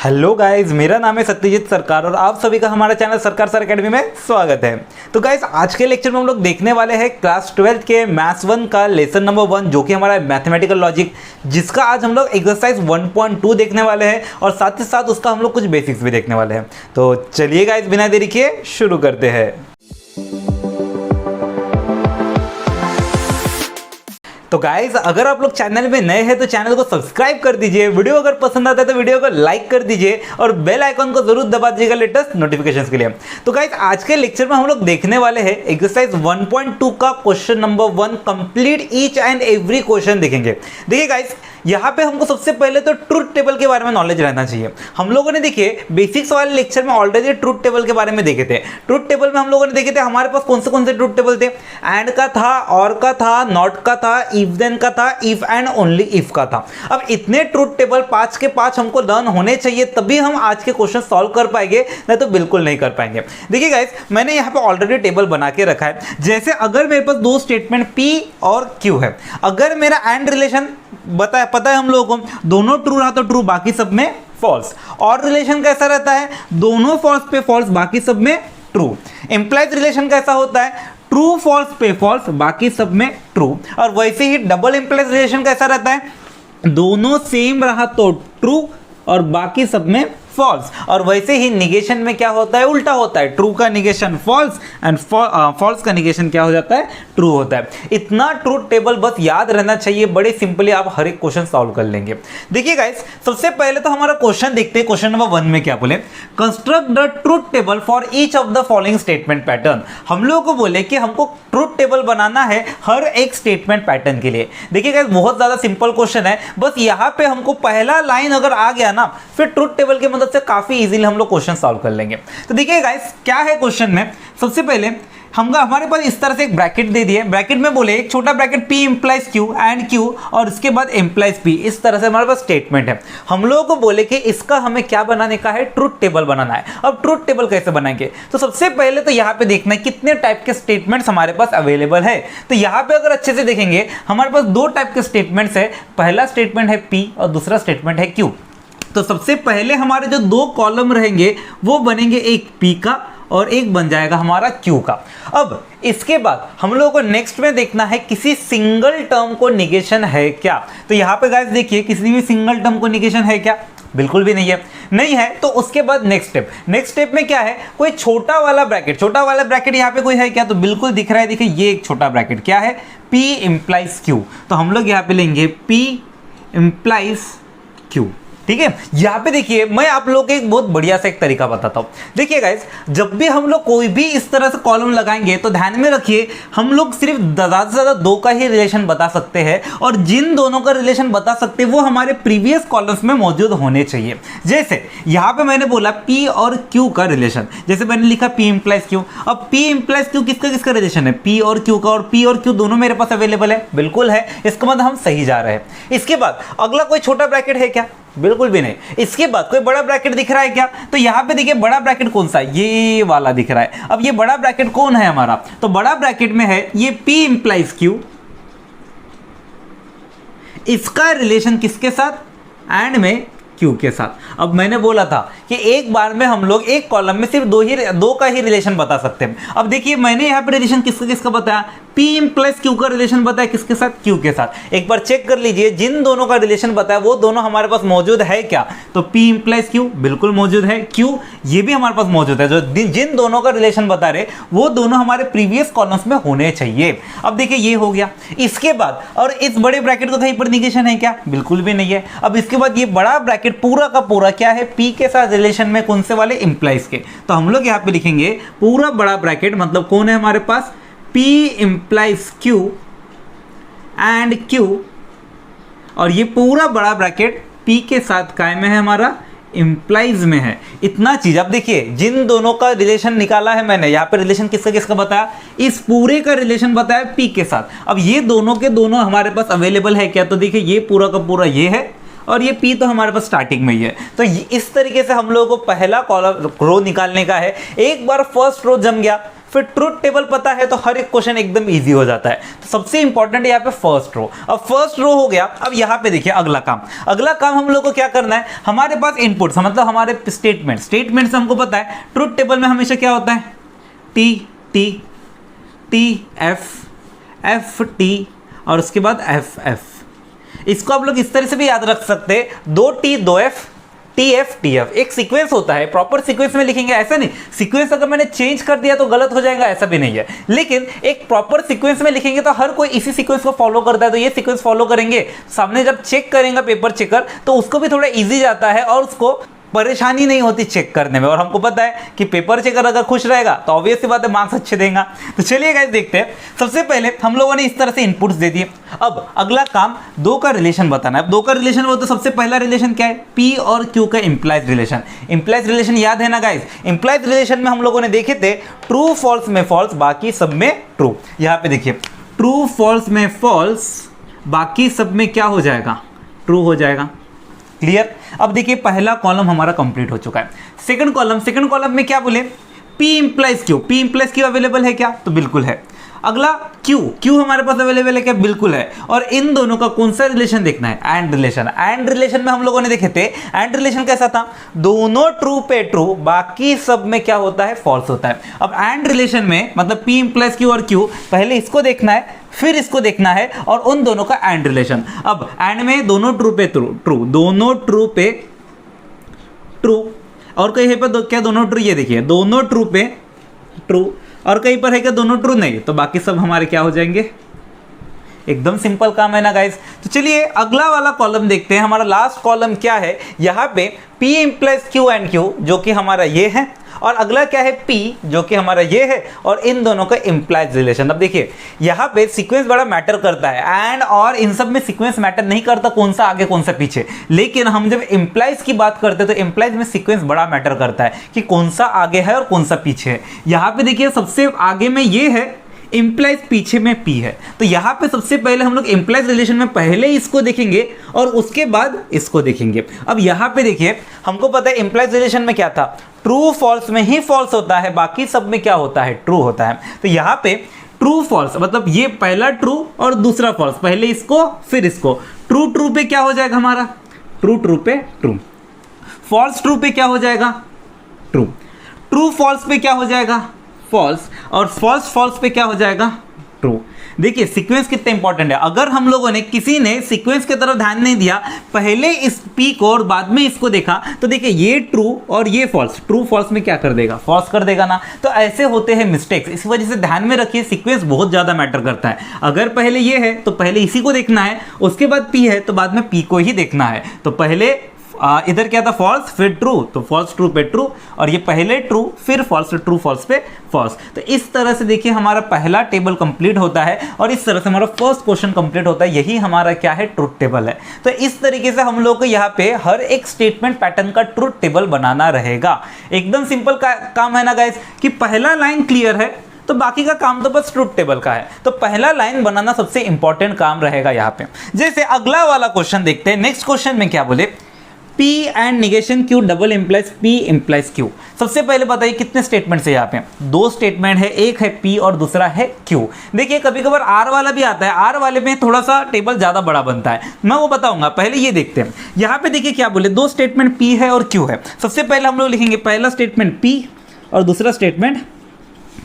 Hello guys, मेरा नाम है सत्यजीत सरकार और आप सभी का हमारा चैनल सरकार सर एकेडमी में स्वागत है। तो गाइज आज के लेक्चर में हम लोग देखने वाले हैं क्लास 12 के मैथ्स 1 का लेसन नंबर 1 जो कि हमारा मैथमेटिकल लॉजिक, जिसका आज हम लोग एक्सरसाइज 1.2 देखने वाले हैं और साथ ही साथ उसका हम लोग कुछ बेसिक्स भी देखने वाले हैं। तो चलिए गाइज बिना देरी किए शुरू करते हैं। तो गाइज अगर आप लोग चैनल में नए हैं तो चैनल को सब्सक्राइब कर दीजिए, वीडियो अगर पसंद आता है तो वीडियो को लाइक कर दीजिए और बेल आइकन को जरूर दबा दीजिएगा लेटेस्ट नोटिफिकेशंस के लिए। तो गाइज आज के लेक्चर में हम लोग देखने वाले हैं एक्सरसाइज 1.2 का question number 1 complete each and every question देखेंगे। देखिए गाइज यहाँ पे हमको सबसे पहले तो ट्रूथ टेबल के बारे में नॉलेज रहना चाहिए। हम लोगों ने देखिए बेसिक्स वाले लेक्चर में ऑलरेडी ट्रूथ टेबल के बारे में देखे थे। ट्रूथ टेबल में हम लोगों ने देखे थे हमारे पास कौन से ट्रूथ टेबल थे, एंड का था, और का था, नॉट का था, इफ देन का था, इफ एंड ओनली इफ का था। अब इतने ट्रूथ टेबल 5 के 5 हमको लर्न होने चाहिए तभी हम आज के क्वेश्चन सॉल्व कर पाएंगे, नहीं तो बिल्कुल नहीं कर पाएंगे। देखिए गाइस मैंने यहाँ पे ऑलरेडी टेबल बना के रखा है। जैसे अगर मेरे पास दो स्टेटमेंट P और Q है, अगर मेरा एंड रिलेशन पता है हम लोगों को, दोनों ट्रू रहा तो ट्रू, बाकी सब में फॉल्स। और रिलेशन कैसा रहता है, दोनों फॉल्स पे फॉल्स, बाकी सब में ट्रू। इंप्लाइज रिलेशन कैसा होता है, ट्रू फॉल्स पे फॉल्स, बाकी सब में ट्रू। और वैसे ही डबल इंप्लाइज रिलेशन कैसा रहता है, दोनों सेम रहा तो ट्रू और बाकी सब में फॉल्स। और वैसे ही निगेशन में क्या होता है, उल्टा होता है, ट्रू का निगेशन फॉल्स एंड फॉल्स का निगेशन क्या हो जाता है, ट्रू होता है। इतना ट्रूथ टेबल बस याद रहना चाहिए, बड़े सिंपली आप हर एक क्वेश्चन सॉल्व कर लेंगे। देखिए गाइस सबसे पहले तो हमारा क्वेश्चन देखते हैं। क्वेश्चन नंबर 1 में क्या बोले, construct the truth table for each of the following statement pattern. हम लोगों को बोले कि हमको ट्रूथ टेबल बनाना है हर एक स्टेटमेंट पैटर्न के लिए। देखिए गाइस बहुत ज्यादा सिंपल क्वेश्चन है, बस यहाँ पे हमको पहला लाइन अगर आ गया ना, फिर ट्रूथ टेबल की मदद से काफी इजीली हम लोग क्वेश्चन सॉल्व कर लेंगे। तो देखिए गाइस क्या है क्वेश्चन में, सबसे पहले हमारे पास इस तरह से एक ब्रैकेट दे दिए। ब्रैकेट में बोले एक छोटा bracket P implies Q and Q और इसके बाद इंप्लाइज P, इस तरह से हमारे पास स्टेटमेंट है। हम लोगों को बोले कि इसका हमें क्या बनाने का है, ट्रूथ टेबल बनाना है। अब ट्रूथ टेबल कैसे बनाएंगे, तो सबसे पहले तो यहाँ पे देखना है कितने टाइप के स्टेटमेंट्स हमारे पास अवेलेबल है। तो यहाँ पे अगर अच्छे से देखेंगे हमारे पास दो टाइप के स्टेटमेंट्स है, पहला स्टेटमेंट है P और दूसरा स्टेटमेंट है Q। तो सबसे पहले हमारे जो दो कॉलम रहेंगे वो बनेंगे एक P का और एक बन जाएगा हमारा Q का। अब इसके बाद हम लोगों को नेक्स्ट में देखना है किसी सिंगल टर्म को निगेशन है क्या। तो यहाँ पे गाइस देखिए किसी भी सिंगल टर्म को निगेशन है क्या, बिल्कुल भी नहीं है। नहीं है तो उसके बाद नेक्स्ट स्टेप में क्या है, कोई छोटा वाला ब्रैकेट यहाँ पे कोई है क्या, तो बिल्कुल दिख रहा है। देखिए ये एक छोटा ब्रैकेट क्या है, P इंप्लाइज Q। तो हम लोग यहाँ पे लेंगे P इंप्लाइज Q, ठीक है। यहाँ पे देखिए मैं आप लोग को एक बहुत बढ़िया सा एक तरीका बताता हूँ। देखिए गाइस जब भी हम लोग कोई भी इस तरह से कॉलम लगाएंगे तो ध्यान में रखिए हम लोग सिर्फ ज़्यादा से ज़्यादा दो का ही रिलेशन बता सकते हैं, और जिन दोनों का रिलेशन बता सकते हैं वो हमारे प्रीवियस कॉलम्स में मौजूद होने चाहिए। जैसे यहाँ पे मैंने बोला P और Q का रिलेशन, जैसे मैंने लिखा P इंप्लाइज Q। अब P इंप्लाइज Q किसका रिलेशन है, P और Q का, और P और Q दोनों मेरे पास अवेलेबल है, बिल्कुल है। इसका मतलब हम सही जा रहे हैं। इसके बाद अगला कोई छोटा ब्रैकेट है क्या, बिल्कुल भी नहीं। इसके बाद कोई बड़ा ब्रैकेट दिख रहा है क्या, तो यहाँ पे देखिए बड़ा ब्रैकेट कौन सा है, ये वाला दिख रहा है। अब ये बड़ा ब्रैकेट कौन है हमारा, तो बड़ा ब्रैकेट में है ये P इंप्लाइज Q, इसका रिलेशन किसके साथ, एंड में Q के साथ। अब मैंने बोला था कि एक बार में हम लोग एक कॉलम में सिर्फ दो का ही रिलेशन बता सकते हैं। अब देखिए मैंने यहाँ पे रिलेशन किसका बताया, P इंप्लाइज Q का रिलेशन बताया किसके साथ, Q के साथ। एक बार चेक कर लीजिए जिन दोनों का रिलेशन बताया वो दोनों हमारे पास मौजूद है क्या, तो P इंप्लाइज Q बिल्कुल मौजूद है, Q ये भी हमारे पास मौजूद है। जो जिन दोनों का रिलेशन बता रहे वो दोनों हमारे प्रीवियस कॉलम्स में होने चाहिए। अब देखिए ये हो गया। इसके बाद और इस बड़े ब्रैकेट को कहीं पर निगेशन है क्या, बिल्कुल भी नहीं है। अब इसके बाद ये बड़ा ब्रैकेट पूरा का पूरा क्या है, P के साथ रिलेशन में, कौन से वाले, इंप्लाइज के। तो हम लोग यहाँ पे लिखेंगे पूरा बड़ा ब्रैकेट मतलब कौन है हमारे पास, P implies Q and Q, और ये पूरा बड़ा ब्रैकेट P के साथ काय में है हमारा, इंप्लाइज में है। इतना चीज। अब देखिए जिन दोनों का रिलेशन निकाला है मैंने, यहाँ पे रिलेशन किसका बताया, इस पूरे का रिलेशन बताया P के साथ। अब ये दोनों के दोनों हमारे पास अवेलेबल है क्या, तो देखिए ये पूरा का पूरा ये है और ये P तो हमारे पास स्टार्टिंग में ही है। तो इस तरीके से हम लोगों को पहला कॉलम रो निकालने का है। एक बार फर्स्ट रो जम गया, फिर ट्रुथ टेबल पता है तो हर एक क्वेश्चन एकदम इजी हो जाता है। तो सबसे इंपॉर्टेंट यहाँ पे फर्स्ट रो। अब फर्स्ट रो हो गया। अब यहाँ पे देखिए अगला काम हम लोग को क्या करना है, हमारे पास इनपुट्स मतलब हमारे स्टेटमेंट से हमको पता है ट्रुथ टेबल में हमेशा क्या होता है, T T T F T और उसके बाद एफ। इसको आप लोग इस तरह से भी याद रख सकते हैं, 2 टी 2 एफ, टी एफ। एक सीक्वेंस होता है, प्रॉपर सीक्वेंस में लिखेंगे, ऐसा नहीं सीक्वेंस अगर मैंने चेंज कर दिया तो गलत हो जाएगा, ऐसा भी नहीं है। लेकिन एक प्रॉपर सीक्वेंस में लिखेंगे तो हर कोई इसी सीक्वेंस को फॉलो करता है, तो ये सीक्वेंस फॉलो करेंगे। सामने जब चेक करेंगे पेपर चेकर तो उसको भी थोड़ा इजी जाता है और उसको परेशानी नहीं होती चेक करने में। और हमको पता है कि पेपर चेकर अगर खुश रहेगा तो ऑब्वियस सी बात है मार्क्स अच्छे देगा। तो चलिए गाइस देखते हैं। सबसे पहले हम लोगों ने इस तरह से इनपुट्स दे दिए। अब अगला काम 2 का रिलेशन बताना है। अब 2 का रिलेशन वो तो सबसे पहला रिलेशन क्या है, P और Q का इंप्लाइज रिलेशन। इंप्लाइज रिलेशन याद है ना गाइस, इंप्लाइज रिलेशन में हम लोगों ने देखे थे ट्रू फॉल्स में फॉल्स बाकी सब में ट्रू। यहाँ पे देखिए ट्रू फॉल्स में फॉल्स बाकी सब में क्या हो जाएगा, ट्रू हो जाएगा। क्लियर। अब देखिए पहला कॉलम हमारा कंप्लीट हो चुका है। सेकंड कॉलम में क्या बोले, P इंप्लाइज Q अवेलेबल है क्या, तो बिल्कुल है। अगला Q हमारे पास अवेलेबल है क्या, बिल्कुल है। और इन दोनों का कौन सा रिलेशन देखना है, एंड रिलेशन में हम लोगों ने देखे थे एंड रिलेशन कैसा था, दोनों ट्रू पे ट्रू बाकी सब में क्या होता है, फॉल्स होता है। अब एंड रिलेशन में मतलब P इंप्लाइज Q और Q, पहले इसको देखना है फिर इसको देखना है और उन दोनों का एंड रिलेशन। अब एंड में दोनों ट्रू पे ट्रू, दोनों ट्रू पे ट्रू, और कहीं पर क्या दोनों ट्रू, ये देखिए दोनों ट्रू पे ट्रू, और कहीं पर है क्या दोनों ट्रू नहीं, तो बाकी सब हमारे क्या हो जाएंगे। एकदम सिंपल काम है ना गाइस। तो चलिए अगला वाला कॉलम देखते हैं। हमारा लास्ट कॉलम क्या है, यहाँ पे P implies Q and Q जो कि हमारा ये है, और अगला क्या है P जो कि हमारा ये है, और इन दोनों का इंप्लाइज रिलेशन। अब देखिए यहाँ पे सीक्वेंस बड़ा मैटर करता है, एंड और इन सब में सीक्वेंस मैटर नहीं करता कौन सा आगे कौन सा पीछे। लेकिन हम जब इंप्लाइज की बात करते हैं तो इंप्लाइज में सीक्वेंस बड़ा मैटर करता है कि कौन सा आगे है और कौन सा पीछे है। यहाँ पे देखिए सबसे आगे में ये है, इंप्लाइज पीछे में P है। तो यहाँ पे सबसे पहले हम लोग इंप्लाइज रिलेशन में पहले इसको देखेंगे और उसके बाद इसको देखेंगे। अब यहाँ पे देखिए हमको पता है इंप्लाइज रिलेशन में क्या था, ट्रू फॉल्स में ही फॉल्स होता है, बाकी सब में क्या होता है, ट्रू होता है। तो यहाँ पे ट्रू फॉल्स मतलब ये पहला ट्रू और दूसरा फॉल्स, पहले इसको फिर इसको। ट्रू पे क्या हो जाएगा हमारा, ट्रू पे ट्रू। फॉल्स ट्रू पे क्या हो जाएगा, ट्रू फॉल्स पे क्या हो जाएगा, फॉल्स। और फॉल्स पे क्या हो जाएगा, ट्रू। देखिए सीक्वेंस कितना इंपॉर्टेंट है। अगर हम लोगों ने किसी ने सीक्वेंस की तरफ ध्यान नहीं दिया, पहले इस P को और बाद में इसको देखा, तो देखिए ये ट्रू और ये फॉल्स, ट्रू फॉल्स में क्या कर देगा, फॉल्स कर देगा ना। तो ऐसे होते हैं मिस्टेक्स। इस वजह से ध्यान में रखिए सीक्वेंस बहुत ज्यादा मैटर करता है। अगर पहले ये है तो पहले इसी को देखना है, उसके बाद P है तो बाद में P को ही देखना है। तो पहले इधर क्या था, फॉल्स फिर ट्रू, तो फॉल्स ट्रू पे ट्रू, और ये पहले ट्रू फिर फॉल्स, ट्रू फॉल्स पे फॉल्स। तो इस तरह से देखिए हमारा पहला टेबल कंप्लीट होता है और इस तरह से हमारा फर्स्ट क्वेश्चन कंप्लीट होता है। यही हमारा क्या है, ट्रुथ टेबल है। तो इस तरीके से हम लोग को यहाँ पे हर एक स्टेटमेंट पैटर्न का ट्रुथ टेबल बनाना रहेगा। एकदम सिंपल काम है ना गाइस, कि पहला लाइन क्लियर है तो बाकी का काम तो बस ट्रुथ टेबल का है। तो पहला लाइन बनाना सबसे इंपॉर्टेंट काम रहेगा यहाँ पे। जैसे अगला वाला क्वेश्चन देखते हैं। नेक्स्ट क्वेश्चन में क्या बोले, P and negation Q double implies P implies Q। सबसे पहले बताइए कितने स्टेटमेंट्स है यहाँ पे, 2 स्टेटमेंट है, एक है P और दूसरा है Q। देखिए कभी कभार R वाला भी आता है, R वाले में थोड़ा सा टेबल ज़्यादा बड़ा बनता है, मैं वो बताऊंगा। पहले ये देखते हैं। यहाँ पे देखिए क्या बोले, 2 स्टेटमेंट P है और Q है। सबसे पहले हम लोग लिखेंगे पहला स्टेटमेंट P और दूसरा स्टेटमेंट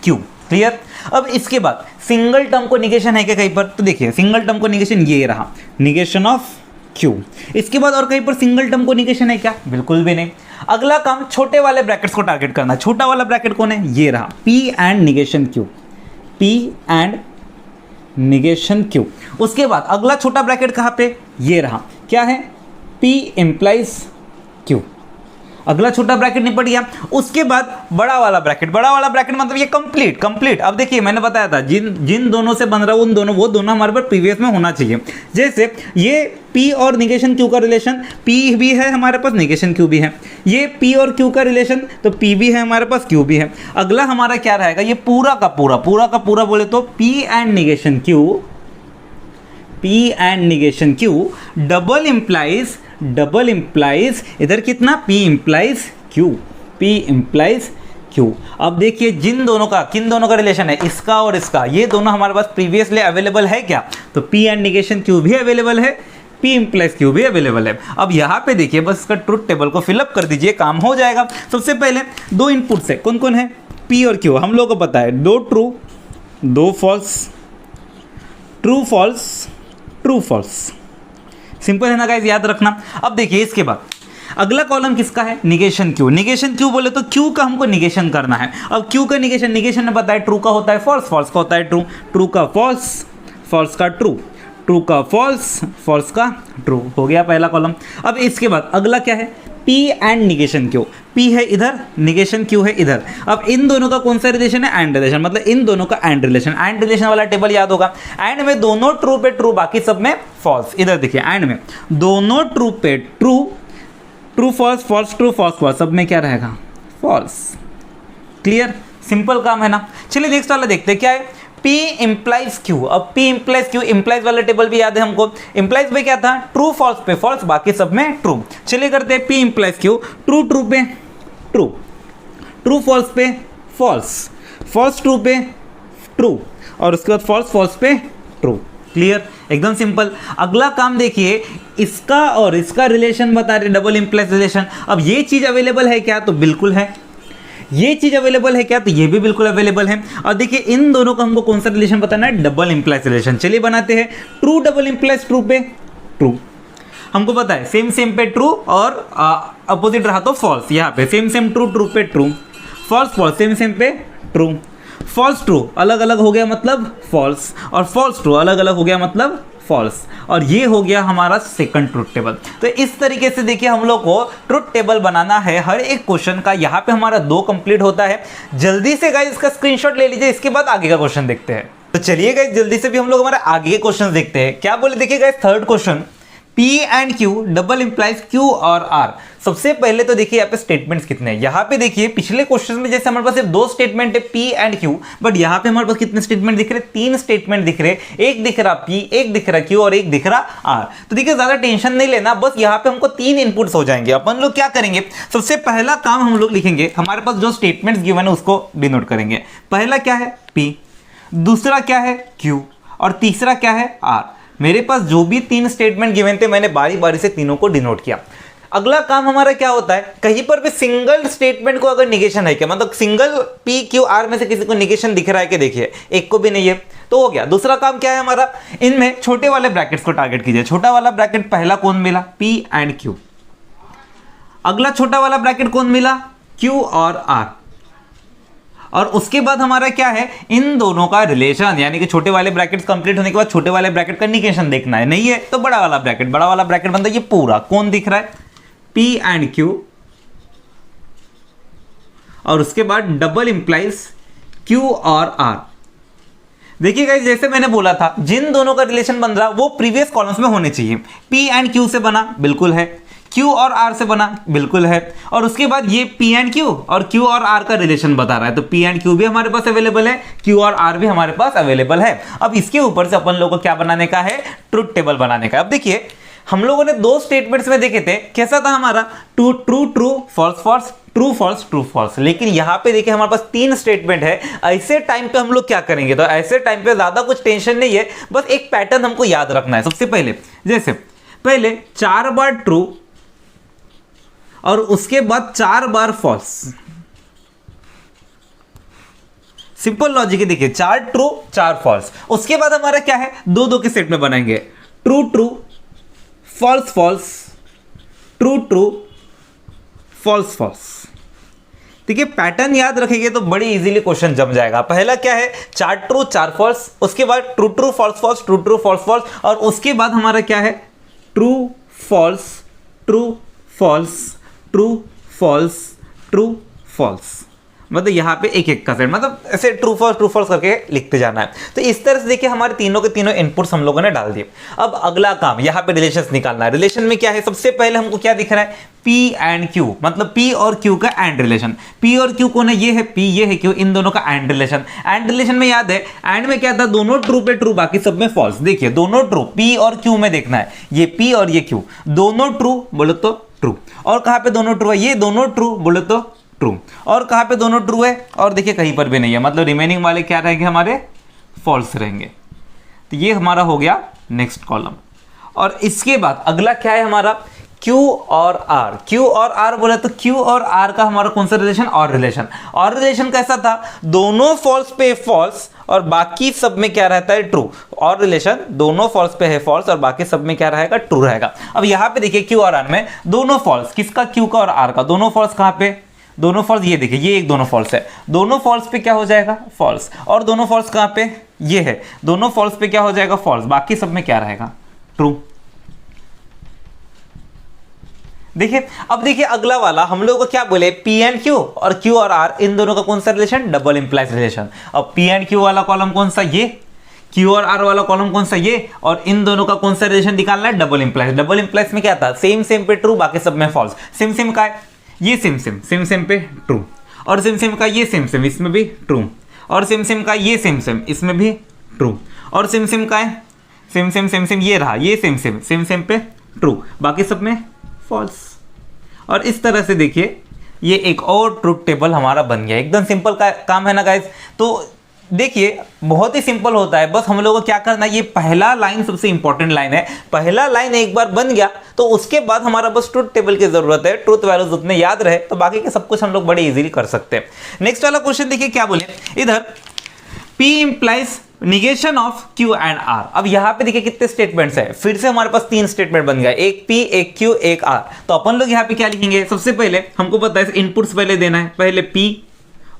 Q। क्लियर। अब इसके बाद सिंगल टर्म को निगेशन है क्या कहीं पर, तो देखिए सिंगल टर्म को निगेशन ये रहा, निगेशन ऑफ Q। इसके बाद और कहीं पर सिंगल टर्म को निगेशन है क्या, बिल्कुल भी नहीं। अगला काम छोटे वाले ब्रैकेट्स को टारगेट करना। छोटा वाला ब्रैकेट कौन है, ये रहा, P and negation Q, P and negation Q। उसके बाद अगला छोटा ब्रैकेट कहाँ पे, ये रहा, क्या है, P इंप्लाइज Q। अगला छोटा ब्रैकेट निपट गया। उसके बाद बड़ा वाला ब्रैकेट मतलब ये कंप्लीट। अब देखिए मैंने बताया था जिन दोनों से बन रहा है उन दोनों, वो दोनों हमारे पास प्रीवियस में होना चाहिए। जैसे ये P और निगेशन Q का रिलेशन, P भी है हमारे पास, निगेशन Q भी है। ये P और Q का रिलेशन, तो P भी है हमारे पास, Q भी है। अगला हमारा क्या रहेगा, ये पूरा का पूरा बोले तो P and negation Q double implies इधर कितना, P इंप्लाइज क्यू। अब देखिए जिन दोनों का, किन दोनों का रिलेशन है, इसका और इसका, ये दोनों हमारे पास प्रीवियसली अवेलेबल है क्या, तो P एंड निगेशन Q भी अवेलेबल है, P इंप्लाइज Q भी अवेलेबल है। अब यहाँ पे देखिए बस इसका ट्रुथ टेबल को फिलअप कर दीजिए, काम हो जाएगा। सबसे पहले दो इनपुट्स है, कौन कौन है, P और Q, हम लोग को पता है, दो ट्रू दो false, true false true false, simple है ना गाइस, याद रखना। अब देखिए इसके बाद अगला कॉलम किसका है, निगेशन Q। निगेशन Q बोले तो Q का हमको निगेशन करना है। अब Q का निगेशन, निगेशन ने बताया ट्रू का होता है फॉल्स, फॉल्स का होता है ट्रू, ट्रू का फॉल्स, फॉल्स का ट्रू, ट्रू का फॉल्स, फॉल्स का ट्रू, हो गया पहला कॉलम। अब इसके बाद अगला क्या है, P and negation Q। P है इधर, निगेशन Q है इधर। अब इन दोनों का कौन सा रिलेशन है, एंड रिलेशन, मतलब इन दोनों का एंड रिलेशन। एंड रिलेशन वाला टेबल याद होगा, एंड में दोनों ट्रू पे ट्रू, बाकी सब में फॉल्स। इधर देखिए एंड में दोनों ट्रू पे true, true false, false true, false false, सब में क्या रहेगा, फॉल्स। क्लियर, सिंपल काम है ना। चलिए नेक्स्ट वाला देखते हैं क्या है, P इंप्लाइज Q। अब P इंप्लाइज Q, इंप्लाइज वाला टेबल भी याद है हमको, इंप्लाइज में क्या था, ट्रू फॉल्स पे फॉल्स, बाकी सब में ट्रू। चलिए करते हैं P implies Q, true true पे ट्रू, ट्रू फॉल्स पे फॉल्स, फॉल्स ट्रू पे ट्रू, और उसके बाद फॉल्स फॉल्स पे ट्रू। क्लियर, एकदम सिंपल। अगला काम देखिए, इसका और इसका रिलेशन बता रहे, डबल इंप्लाइज रिलेशन। अब ये चीज अवेलेबल है क्या, तो बिल्कुल है। ये चीज अवेलेबल है क्या, तो ये भी बिल्कुल अवेलेबल है। और देखिए इन दोनों का हमको कौन सा रिलेशन बताना है, डबल इंप्लाइज रिलेशन। चलिए बनाते हैं, ट्रू डबल इंप्लाइज ट्रू पे ट्रू, हमको पता है सेम सेम पे ट्रू, और अपोजिट रहा तो फॉल्स। यहाँ पे सेम सेम ट्रू ट्रू पे true, false false same same पे ट्रू, फॉल्स ट्रू अलग अलग हो गया मतलब फॉल्स, और फॉल्स ट्रू अलग अलग हो गया मतलब फॉल्स। और ये हो गया हमारा सेकंड ट्रुथ टेबल। तो इस तरीके से देखिए हम लोग को ट्रुथ टेबल बनाना है हर एक क्वेश्चन का। यहाँ पे हमारा 2 कंप्लीट होता है। जल्दी से गाइस इसका स्क्रीनशॉट ले लीजिए, इसके बाद आगे का क्वेश्चन देखते हैं। तो चलिए गाइस जल्दी से भी हम लोग हमारे आगे के क्वेश्चन देखते हैं। क्या बोले देखिए guys, third question, P and Q double implies Q और R। सबसे पहले तो देखिए यहाँ पे स्टेटमेंट्स कितने हैं। यहाँ पे देखिए पिछले क्वेश्चन में जैसे हमारे पास सिर्फ 2 स्टेटमेंट है P एंड Q, बट यहाँ पे हमारे पास कितने स्टेटमेंट दिख रहे, 3 स्टेटमेंट दिख रहे। एक दिख रहा P, एक दिख रहा Q और एक दिख रहा R। तो देखिए ज्यादा टेंशन नहीं लेना, बस यहाँ पे हमको 3 इनपुट्स हो जाएंगे। अपन लोग क्या करेंगे, सबसे पहला काम हम लोग लिखेंगे, हमारे पास जो स्टेटमेंट्स गिवन है उसको डिनोट करेंगे। पहला क्या है P, दूसरा क्या है Q, और तीसरा क्या है R। मेरे पास जो भी 3 स्टेटमेंट गिवन थे मैंने बारी बारी से तीनों को डिनोट किया। अगला काम हमारा क्या होता है, कहीं पर भी सिंगल स्टेटमेंट को अगर निगेशन है क्या, मतलब सिंगल P Q R में से किसी को निगेशन दिख रहा है कि देखिए एक को भी नहीं है, तो हो गया। दूसरा काम क्या है हमारा, इनमें छोटे वाले ब्रैकेट्स को टारगेट कीजिए। छोटा वाला ब्रैकेट पहला कौन मिला, P एंड Q। अगला छोटा वाला ब्रैकेट कौन मिला, Q और R। और उसके बाद हमारा क्या है, इन दोनों का रिलेशन, यानी कि छोटे वाले ब्रैकेट्स कंप्लीट होने के बाद छोटे वाले ब्रैकेट का निगेशन देखना है। नहीं है तो बड़ा वाला ब्रैकेट, बड़ा वाला ब्रैकेट बनता है ये पूरा, कौन दिख रहा है, P एंड Q, और उसके बाद डबल इंप्लाइज Q और R। देखिए गाइस जैसे मैंने बोला था, जिन दोनों का रिलेशन बन रहा वो प्रीवियस कॉलम्स में होने चाहिए। P एंड Q से बना, बिल्कुल है। Q और R से बना, बिल्कुल है। और उसके बाद ये P एंड Q और Q और R का रिलेशन बता रहा है, तो P एंड Q भी हमारे पास अवेलेबल है, Q और R भी हमारे पास अवेलेबल है। अब इसके ऊपर से अपन लोगों को क्या बनाने का है, ट्रुथ टेबल बनाने का। अब देखिए हम लोगों ने 2 स्टेटमेंट्स में देखे थे, कैसा था हमारा, true true true, false false, true false true false. लेकिन यहाँ पे देखिए हमारे पास 3 स्टेटमेंट है। ऐसे टाइम पे हम लोग क्या करेंगे, तो ऐसे टाइम पे ज्यादा कुछ टेंशन नहीं है, बस एक पैटर्न हमको याद रखना है। सबसे पहले जैसे पहले 4 बार ट्रू और उसके बाद 4 बार फॉल्स। सिंपल लॉजिक है, देखिए 4 ट्रू 4 फॉल्स। उसके बाद हमारा क्या है, 2-2 के सेट में बनाएंगे, true true, false false, true true, false false. ठीक है, पैटर्न याद रखेंगे तो बड़ी इजीली क्वेश्चन जम जाएगा। पहला क्या है, 4 ट्रू 4 फॉल्स, उसके बाद true true false false, true true false false, और उसके बाद हमारा क्या है, true false, true false, true false, true false. मतलब यहाँ पे एक एक का सेट, मतलब ऐसे ट्रू फॉल्स करके लिखते जाना है। तो इस तरह से देखिए हमारे तीनों के तीनों इनपुट्स हम लोगों ने डाल दिए। अब अगला काम यहाँ पे रिलेशंस निकालना है। रिलेशन में क्या है, सबसे पहले हमको क्या दिख रहा है, P एंड Q, मतलब P और Q का एंड रिलेशन। P और Q कौन है, ये है P, ये है Q, इन दोनों का एंड रिलेशन। एंड रिलेशन में याद है, एंड में क्या था, दोनों ट्रू पे ट्रू, बाकी सब में फॉल्स। देखिए दोनों ट्रू, P और Q में देखना है, ये P और ये Q, दोनों ट्रू बोलो तो ट्रू। और कहां पे दोनों ट्रू है, ये दोनों ट्रू बोलो तो ट्रू। और कहाँ पे दोनों ट्रू है, और देखिए कहीं पर भी नहीं है, मतलब रिमेनिंग वाले क्या रहेंगे हमारे, फॉल्स रहेंगे। तो ये हमारा हो गया नेक्स्ट कॉलम। और इसके बाद अगला क्या है हमारा, Q और R। Q और R बोला तो Q और R का हमारा कौन सा रिलेशन, और रिलेशन। और रिलेशन कैसा था, दोनों फॉल्स पे फॉल्स और बाकी सब में क्या रहता है, ट्रू। और रिलेशन दोनों फॉल्स पे है फॉल्स और बाकी सब में क्या रहेगा, ट्रू रहेगा। अब यहां पे देखिए Q और R में दोनों फॉल्स, किसका, Q का और R का, दोनों फॉल्स कहां पे, दोनों फॉल्स, ये देखिए ये एक दोनों फॉल्स है, दोनों फॉल्स पे क्या हो जाएगा, फॉल्स। और दोनों फॉल्स कहां पे, ये है, दोनों फॉल्स पे क्या हो जाएगा, फॉल्स। बाकी सब में क्या रहेगा, ट्रू। देखिए अब देखिए अगला वाला हम लोग को क्या बोले, P एंड Q और Q और R, इन दोनों का कौन सा रिलेशन, डबल इंप्लाइज रिलेशन। अब P एंड Q वाला कॉलम कौन सा, ये, Q और R वाला कॉलम कौन सा, ये, और इन दोनों का कौन सा रिलेशन निकालना है, डबल इंप्लाइज। डबल इंप्लाइज में क्या था, सेम सेम पे ट्रू, बाकी सब में फॉल्स। सेम सेम का है, ये सेम सेम, सेम सेम पे ट्रू, और सेम सेम का ये सेम सेम, इसमें भी ट्रू, और सेम सेम का ये सेम सेम, इसमें भी ट्रू, और सेम सेम का है, सेम सेम सेम सेम, ये रहा, ये सेम सेम, सेम सेम पे ट्रू, बाकी सब में फॉल्स। और इस तरह से देखिए ये एक और ट्रुथ टेबल हमारा बन गया। एकदम सिंपल का काम है ना गाइस। तो देखिए बहुत ही सिंपल होता है, बस हम लोगों को क्या करना है, ये पहला लाइन सबसे इंपॉर्टेंट लाइन है। पहला लाइन एक बार बन गया तो उसके बाद हमारा बस ट्रुथ टेबल की जरूरत है, ट्रुथ वैल्यूज उतने याद रहे तो बाकी के सब कुछ हम लोग बड़े इजीली कर सकते हैं। नेक्स्ट वाला क्वेश्चन देखिए क्या बोले इधर, P implies negation of Q and R। अब यहां पे देखिए कितने स्टेटमेंट्स है, फिर से हमारे पास 3 स्टेटमेंट बन गया, एक P, एक Q, एक R। तो अपन लोग यहां पे क्या लिखेंगे, सबसे पहले हमको पता है इनपुट्स पहले देना है, पहले P,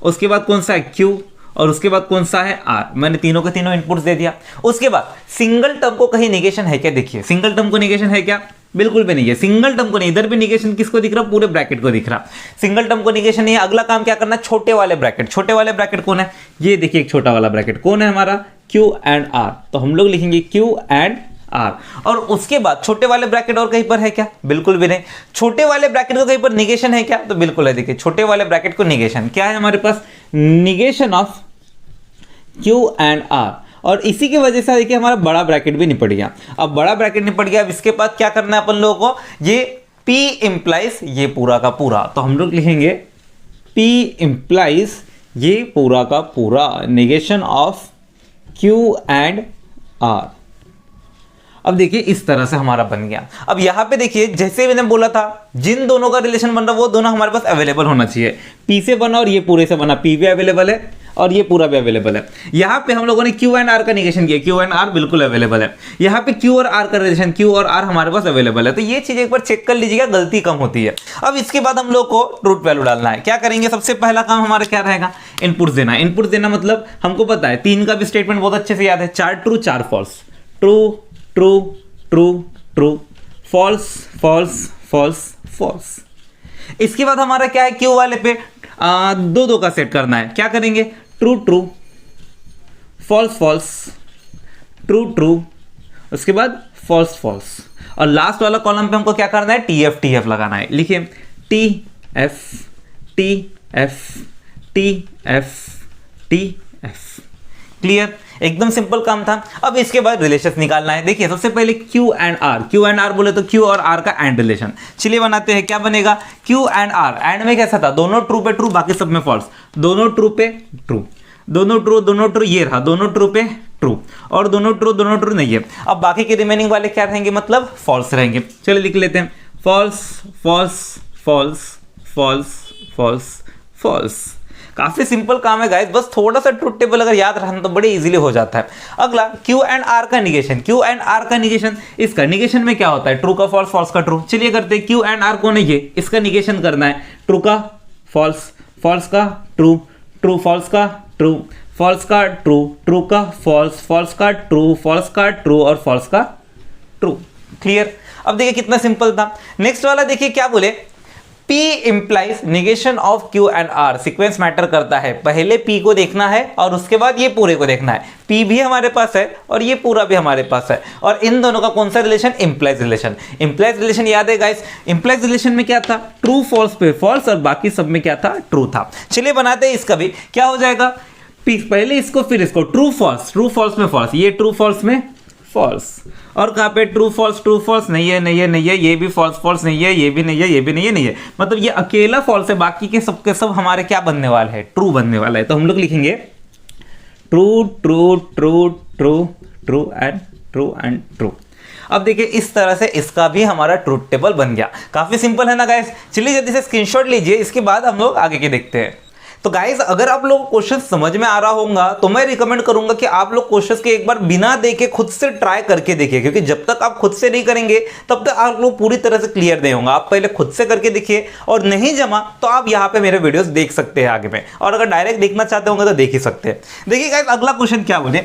उसके बाद कौन सा है Q, और उसके बाद कौन सा है R। मैंने तीनों के तीनों इनपुट्स दे दिया। उसके बाद सिंगल टर्म को कहीं निगेशन है क्या, देखिए सिंगल टर्म को निगेशन है क्या, बिल्कुल भी नहीं है। सिंगल टर्म को नहीं, इधर भी निगेशन किसको दिख रहा, पूरे ब्रैकेट को दिख रहा। सिंगल टर्म को निगेशन नहीं है। अगला काम क्या करना है, छोटे वाले ब्रैकेट। छोटे वाले ब्रैकेट कौन है, ये देखिए एक छोटा वाला ब्रैकेट कौन है हमारा, Q एंड R। तो हम लोग लिखेंगे Q एंड R। और उसके बाद छोटे वाले ब्रैकेट और कहीं पर है क्या, बिल्कुल भी नहीं। छोटे वाले ब्रैकेट को कहीं पर निगेशन है क्या, तो बिल्कुल है। देखिए छोटे वाले ब्रैकेट को निगेशन क्या है हमारे पास, negation of Q and R। और इसी की वजह से देखिए हमारा बड़ा ब्रैकेट भी निपट गया। अब बड़ा ब्रैकेट निपट गया, अब इसके बाद क्या करना है अपन लोगों को, ये P इंप्लाइज ये पूरा का पूरा। तो हम लोग लिखेंगे P इंप्लाइज ये पूरा का पूरा negation of Q and R। अब देखिए इस तरह से हमारा बन गया। अब यहां पे देखिए जैसे मैंने बोला था, जिन दोनों का रिलेशन बन रहा वो दोनों हमारे पास अवेलेबल होना चाहिए। P से बना और ये पूरे से बना, P भी अवेलेबल है और ये पूरा भी अवेलेबल है। यहां पे हम लोगों ने Q एंड R का निगेशन किया, Q एंड R बिल्कुल अवेलेबल है। यहां पे Q और R का रिलेशन, Q और R हमारे पास अवेलेबल है। तो ये चीज एक बार चेक कर लीजिएगा, गलती कम होती है। अब इसके बाद हम लोग को ट्रूथ वैल्यू डालना है। क्या करेंगे, सबसे पहला काम हमारा क्या रहेगा, इनपुट देना। इनपुट देना मतलब हमको पता है 3 का भी स्टेटमेंट बहुत अच्छे से याद है, 4 true 4 false, true true true true, false false false false. इसके बाद हमारा क्या है, Q वाले पे 2 का सेट करना है। क्या करेंगे, true true, false false, true true, उसके बाद फॉल्स फॉल्स। और लास्ट वाला कॉलम पे हमको क्या करना है, TF लगाना है। लिखिए TF TF TF TF। Clear, एकदम सिंपल काम था। अब इसके बाद रिलेशंस निकालना है। देखिए सबसे पहले Q एंड R बोले तो Q और R का एंड रिलेशन। चलिए बनाते हैं, क्या बनेगा, Q एंड R। एंड में कैसा था, दोनों ट्रू पे ट्रू, बाकी सब में फॉल्स। दोनों ट्रू पे ट्रू, दोनों ट्रू, ये रहा, दोनों ट्रू पे ट्रू, और दोनों ट्रू नहीं है। अब बाकी के रिमेनिंग वाले क्या रहेंगे, मतलब फॉल्स रहेंगे। चलिए लिख लेते हैं, false false false false false false. काफी सिंपल काम है गाइस, बस थोड़ा सा ट्रुथ टेबल अगर याद रखना तो बड़े इजीली हो जाता है। अगला Q एंड R का निगेशन। Q एंड R का निगेशन, इसका निगेशन में क्या होता है, ट्रू का फॉल्स, फॉल्स का ट्रू। चलिए करते हैं, Q एंड R कौन है, ये, इसका निगेशन करना है। ट्रू का फॉल्स, फॉल्स का ट्रू, ट्रू फॉल्स का ट्रू, फॉल्स का ट्रू, ट्रू का फॉल्स, फॉल्स का ट्रू, फॉल्स का ट्रू और फॉल्स का ट्रू। क्लियर। अब देखिए कितना सिंपल था। नेक्स्ट वाला देखिए क्या बोले, P implies negation of Q and R। Sequence matter करता है, पहले P को देखना है और उसके बाद ये पूरे को देखना है। P भी हमारे पास है और ये पूरा भी हमारे पास है, और इन दोनों का कौन सा relation, implies relation. Implies relation याद है गाइस, इंप्लाइज रिलेशन में क्या था, ट्रू फॉल्स पे फॉल्स और बाकी सब में क्या था, ट्रू था। चलिए बनाते हैं इसका भी। क्या हो जाएगा, P पहले इसको फिर इसको, ट्रू फॉल्स में फॉल्स, ये ट्रू फॉल्स में फॉल्स। और कहाँ पे ट्रू फॉल्स नहीं है, नहीं है, नहीं है, ये भी फॉल्स नहीं है, ये भी नहीं है, ये भी नहीं है, नहीं है, मतलब ये अकेला फॉल्स है, बाकी के सब हमारे क्या बनने वाले हैं, ट्रू बनने वाला है। तो हम लोग लिखेंगे true true true true true and true and true. अब देखिए इस तरह से इसका भी हमारा ट्रूथ टेबल बन गया। काफी सिंपल है ना गाइस। चलिए जल्दी से स्क्रीनशॉट लीजिए, इसके बाद हम लोग आगे के देखते हैं। तो गाइस अगर आप लोगों को क्वेश्चन समझ में आ रहा होगा तो मैं रिकमेंड करूंगा कि आप लोग क्वेश्चंस के एक बार बिना देखे खुद से ट्राई करके देखिए, क्योंकि जब तक आप खुद से नहीं करेंगे तब तक आप लोग पूरी तरह से क्लियर नहीं होगा। आप पहले खुद से करके देखिए, और नहीं जमा तो आप यहाँ पे मेरे वीडियोस देख सकते हैं आगे में, और अगर डायरेक्ट देखना चाहते होंगे तो देख ही सकते हैं। देखिए गाइस अगला क्वेश्चन क्या बोले,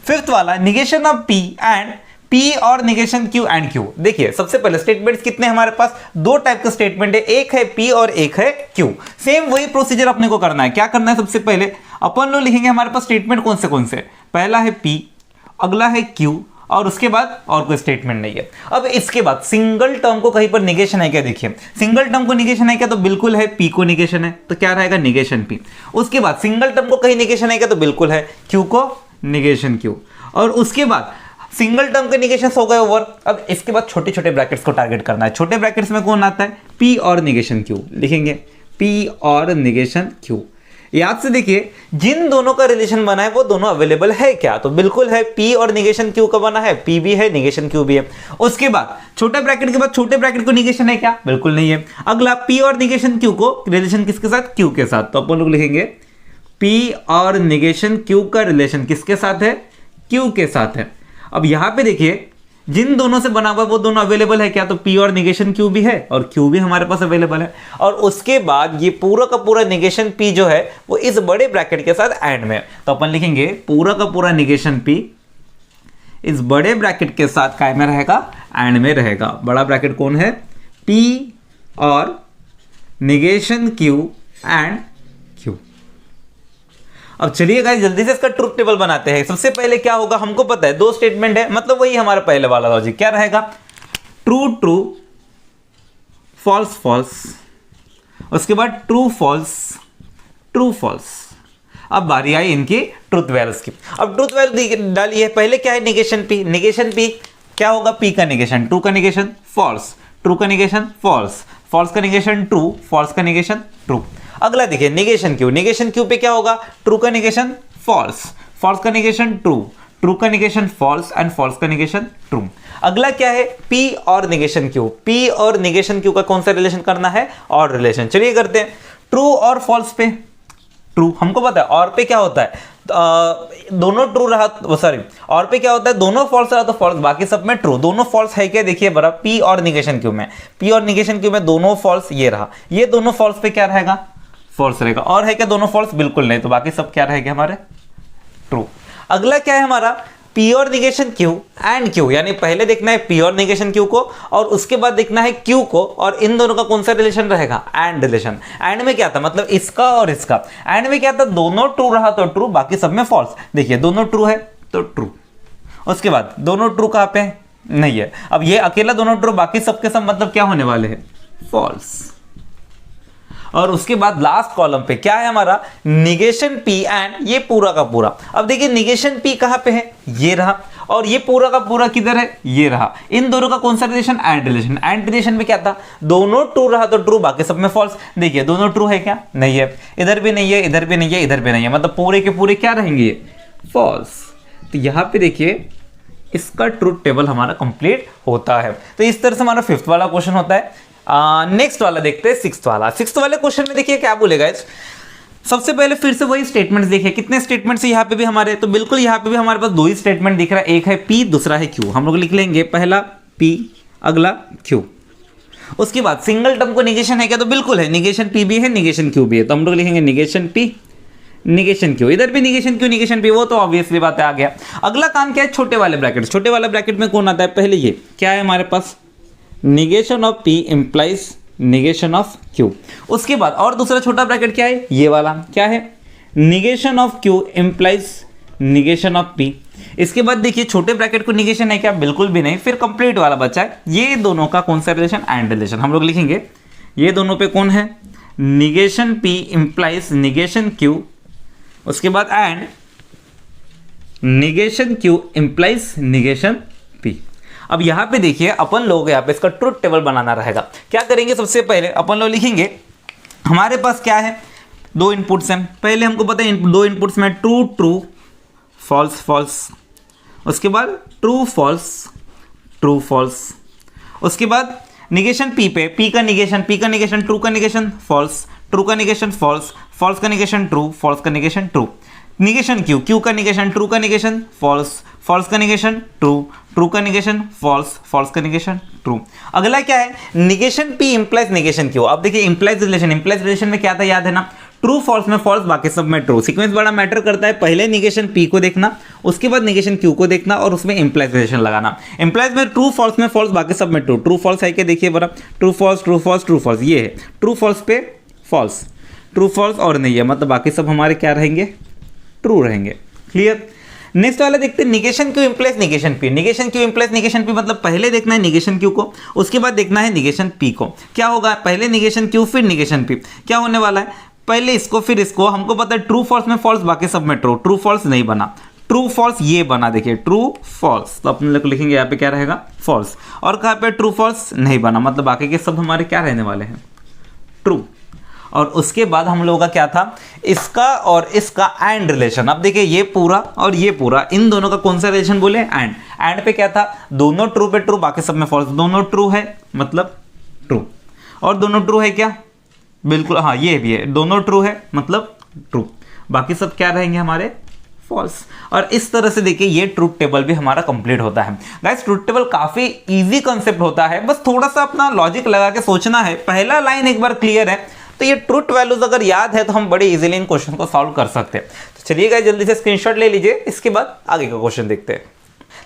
फिफ्थ वाला, negation of P and P और निगेशन Q एंड Q। देखिए सबसे पहले स्टेटमेंट्स कितने हमारे पास, दो टाइप के स्टेटमेंट है, एक है P और एक है Q। सेम वही प्रोसीजर अपने को करना है। क्या करना है, सबसे पहले अपन लोग लिखेंगे हमारे पास स्टेटमेंट कौन से, पहला है P, अगला है Q, और उसके बाद और कोई स्टेटमेंट नहीं है। अब इसके बाद सिंगल टर्म को कहीं पर निगेशन है क्या, देखिए सिंगल टर्म को निगेशन है क्या, तो बिल्कुल है, P को निगेशन है तो क्या रहेगा, निगेशन P। उसके बाद सिंगल टर्म को कहीं निगेशन है क्या, तो बिल्कुल है, Q को निगेशन Q। और उसके बाद सिंगल टर्म के निगेशन हो गए ओवर। अब इसके बाद छोटे छोटे ब्रैकेट्स को टारगेट करना है। छोटे ब्रैकेट्स में कौन आता है, P और निगेशन Q। लिखेंगे P और निगेशन Q। याद से देखिए जिन दोनों का रिलेशन बना है वो दोनों अवेलेबल है क्या, तो बिल्कुल है, P और निगेशन Q का बना है, P भी है, निगेशन Q भी है। उसके बाद छोटे ब्रैकेट के बाद छोटे ब्रैकेट को निगेशन है क्या, बिल्कुल नहीं है। अगला P और निगेशन Q को रिलेशन किसके साथ, Q के साथ, तो अपन लोग लिखेंगे P और निगेशन Q का रिलेशन किसके साथ है, Q के साथ है। अब यहां पे देखिए जिन दोनों से बना हुआ वो दोनों अवेलेबल है क्या, तो P और निगेशन Q भी है और Q भी हमारे पास अवेलेबल है। और उसके बाद ये पूरा का पूरा निगेशन P जो है वो इस बड़े ब्रैकेट के साथ एंड में, तो अपन लिखेंगे पूरा का पूरा निगेशन P इस बड़े ब्रैकेट के साथ काय में रहेगा, एंड में रहेगा। बड़ा ब्रैकेट कौन है, P और निगेशन Q एंड Q। अब चलिए गाइस जल्दी से इसका ट्रूथ टेबल बनाते हैं। सबसे पहले क्या होगा, हमको पता है दो स्टेटमेंट है, मतलब वही हमारा पहले वाला लॉजिक क्या रहेगा, ट्रू ट्रू फॉल्स फॉल्स, उसके बाद ट्रू फॉल्स ट्रू फॉल्स। अब बारी आई इनकी ट्रूथ वैल्यूज की। अब ट्रूथ वैल्यू डाली है, पहले क्या है, निगेशन P। निगेशन P क्या होगा, P का निगेशन, ट्रू का निगेशन फॉल्स, ट्रू का निगेशन फॉल्स, फॉल्स का निगेशन ट्रू, फॉल्स का निगेशन ट्रू। अगला देखिए निगेशन Q। निगेशन Q पे क्या होगा, ट्रू का निगेशन फॉल्स, फॉल्स का निगेशन ट्रू, ट्रू का निगेशन फॉल्स एंड फॉल्स का निगेशन ट्रू। अगला क्या है, P और निगेशन Q। P और निगेशन Q का कौन सा रिलेशन करना है, और रिलेशन। चलिए करते हैं। ट्रू और फॉल्स पे ट्रू, हमको पता है। और पे क्या होता है, दोनों ट्रू रहा, सॉरी और पे क्या होता है, दोनों फॉल्स रहा तो फॉल्स, बाकी सब में ट्रू। दोनों फॉल्स है क्या, देखिए बड़ा P और निगेशन Q में, P और निगेशन Q में दोनों फॉल्स, ये रहा, ये दोनों फॉल्स पे क्या रहेगा, फॉल्स रहेगा। और है क्या दोनों फॉल्स, बिल्कुल नहीं, तो बाकी सब क्या रहेगा हमारे ट्रू। अगला क्या है हमारा, P और निगेशन Q एंड Q, यानी पहले देखना है P और निगेशन Q को और उसके बाद देखना है Q को, और इन दोनों का कौन सा रिलेशन रहेगा, एंड रिलेशन। एंड में क्या था, मतलब इसका और इसका, एंड में क्या था, दोनों ट्रू रहा तो ट्रू, बाकी सब में फॉल्स। देखिए दोनों ट्रू है तो ट्रू, उसके बाद दोनों ट्रू कहाँ पे है, नहीं है। अब ये अकेला दोनों ट्रू, बाकी सबके सब मतलब क्या होने वाले हैं, फॉल्स। और उसके बाद लास्ट कॉलम पे क्या है हमारा, निगेशन P एंड ये पूरा का पूरा। अब देखिए निगेशन P कहां पे है, ये रहा, और ये पूरा का पूरा किधर है, ये रहा। इन दोनों का कौन सा relation, and relation. And relation में क्या था, दोनों ट्रू रहा तो ट्रू, बाकी सब में फॉल्स। देखिए दोनों ट्रू है क्या, नहीं है, इधर भी नहीं है, इधर भी नहीं है, इधर भी नहीं है, मतलब पूरे के पूरे क्या रहेंगे, फॉल्स। तो यहां पे देखिए इसका ट्रूथ टेबल हमारा कंप्लीट होता है। तो इस तरह से हमारा फिफ्थ वाला क्वेश्चन होता है। नेक्स्ट वाला देखते हैं, सिक्स्थ वाला। सिक्स्थ वाले क्वेश्चन में देखिए क्या बोलेगा। सबसे पहले फिर से वही स्टेटमेंट्स देखिए, कितने स्टेटमेंट्स यहाँ पे भी हमारे, तो बिल्कुल यहाँ पे भी हमारे पास दो ही स्टेटमेंट दिख रहा है, एक है P दूसरा है Q। हम लोग लिख लेंगे पहला P अगला Q। उसके बाद सिंगल टर्म को निगेशन है क्या, तो बिल्कुल है, निगेशन P भी है, निगेशन Q भी है, तो हम लोग लिखेंगे निगेशन P निगेशन Q। इधर भी निगेशन Q निगेशन P, वो तो ऑब्वियसली बात है, आ गया। अगला काम क्या है, छोटे वाले ब्रैकेट। छोटे वाले ब्रैकेट में कौन आता है, पहले ये क्या है हमारे पास, negation of P implies negation of Q। उसके बाद और दूसरा छोटा ब्रैकेट क्या है, ये वाला क्या है, negation of Q implies negation of P। इसके बाद देखिए छोटे ब्रैकेट को निगेशन है क्या, बिल्कुल भी नहीं। फिर कंप्लीट वाला बचा है, ये दोनों का कौन सा रिलेशन, एंड रिलेशन। हम लोग लिखेंगे ये दोनों पे कौन है, negation P implies negation Q, उसके बाद and negation Q implies negation अब यहाँ पे देखिए अपन लोग यहाँ पे इसका ट्रुथ टेबल बनाना रहेगा। क्या करेंगे, सबसे पहले अपन लोग लिखेंगे हमारे पास क्या है, दो इनपुट्स हैं। पहले हमको पता है दो इनपुट्स में ट्रू ट्रू फॉल्स फॉल्स, उसके बाद ट्रू फॉल्स ट्रू फॉल्स, उसके बाद निगेशन पी पे, पी का निगेशन ट्रू का निगेशन फॉल्स, ट्रू का निगेशन फॉल्स, फॉल्स का निगेशन ट्रू, फॉल्स का negation true. Negation Q, Q का निगेशन ट्रू का निगेशन फॉल्स, फॉल्स का निगेशन ट्रू, ट्रू का निगेशन फॉल्स, फॉल्स का निगेशन ट्रू। अगला क्या है, negation P implies negation Q. अब देखिए इंप्लाइज रिलेशन में क्या था, याद है ना, ट्रू फॉल्स में फॉल्स, बाकी सब में ट्रू। सीक्वेंस बड़ा मैटर करता है, पहले निगेशन पी को देखना, उसके बाद निगेशन क्यू को देखना और उसमें इंप्लाइज रिलेशन लगाना। इंप्लाइज में ट्रू फॉल्स में फॉल्स, बाकी सब में ट्रू। ट्रू फॉल्स है क्या, देखिए बड़ा, true false true false true false, ये है ट्रू फॉल्स पे फॉल्स, ट्रू फॉल्स और नहीं है, मतलब बाकी सब हमारे क्या रहेंगे, ट्रू रहेंगे। क्लियर। नेक्स्ट वाला देखते हैं, negation Q implies negation P. Negation Q implies negation P मतलब पहले देखना है निगेशन क्यू को, उसके बाद देखना है निगेशन पी को। क्या होगा, पहले निगेशन क्यू फिर निगेशन पी। क्या होने वाला है, पहले इसको फिर इसको। हमको पता है ट्रू फॉल्स में फॉल्स, बाकी सब में ट्रू। ट्रू फॉल्स नहीं बना, ट्रू फॉल्स ये बना, देखिए ट्रू फॉल्स, तो अपने लोग लिखेंगे यहाँ पे क्या रहेगा, फॉल्स। और कहाँ पे ट्रू फॉल्स नहीं बना, मतलब बाकी के सब हमारे क्या रहने वाले हैं, ट्रू। और उसके बाद हम लोगों का क्या था, इसका और इसका एंड रिलेशन। अब देखिए ये पूरा और ये पूरा, इन दोनों का कौन सा रिलेशन बोले, एंड। एंड पे क्या था, दोनों ट्रू पे ट्रू, बाकी सब में फॉल्स। दोनों ट्रू है मतलब ट्रू, और दोनों ट्रू है क्या, बिल्कुल हाँ ये भी है, दोनों ट्रू है मतलब ट्रू, बाकी सब क्या रहेंगे हमारे, फॉल्स। और इस तरह से देखिए ये ट्रूथ टेबल भी हमारा कंप्लीट होता है। गाइस ट्रूथ टेबल काफी इजी कॉन्सेप्ट होता है, बस थोड़ा सा अपना लॉजिक लगा के सोचना है। पहला लाइन एक बार क्लियर है तो ये ट्रूथ वैल्यूज अगर याद है तो हम बड़े इजीली इन क्वेश्चन को सॉल्व कर सकते हैं। तो चलिए गाइस जल्दी से स्क्रीनशॉट ले लीजिए, इसके बाद आगे का क्वेश्चन देखते हैं।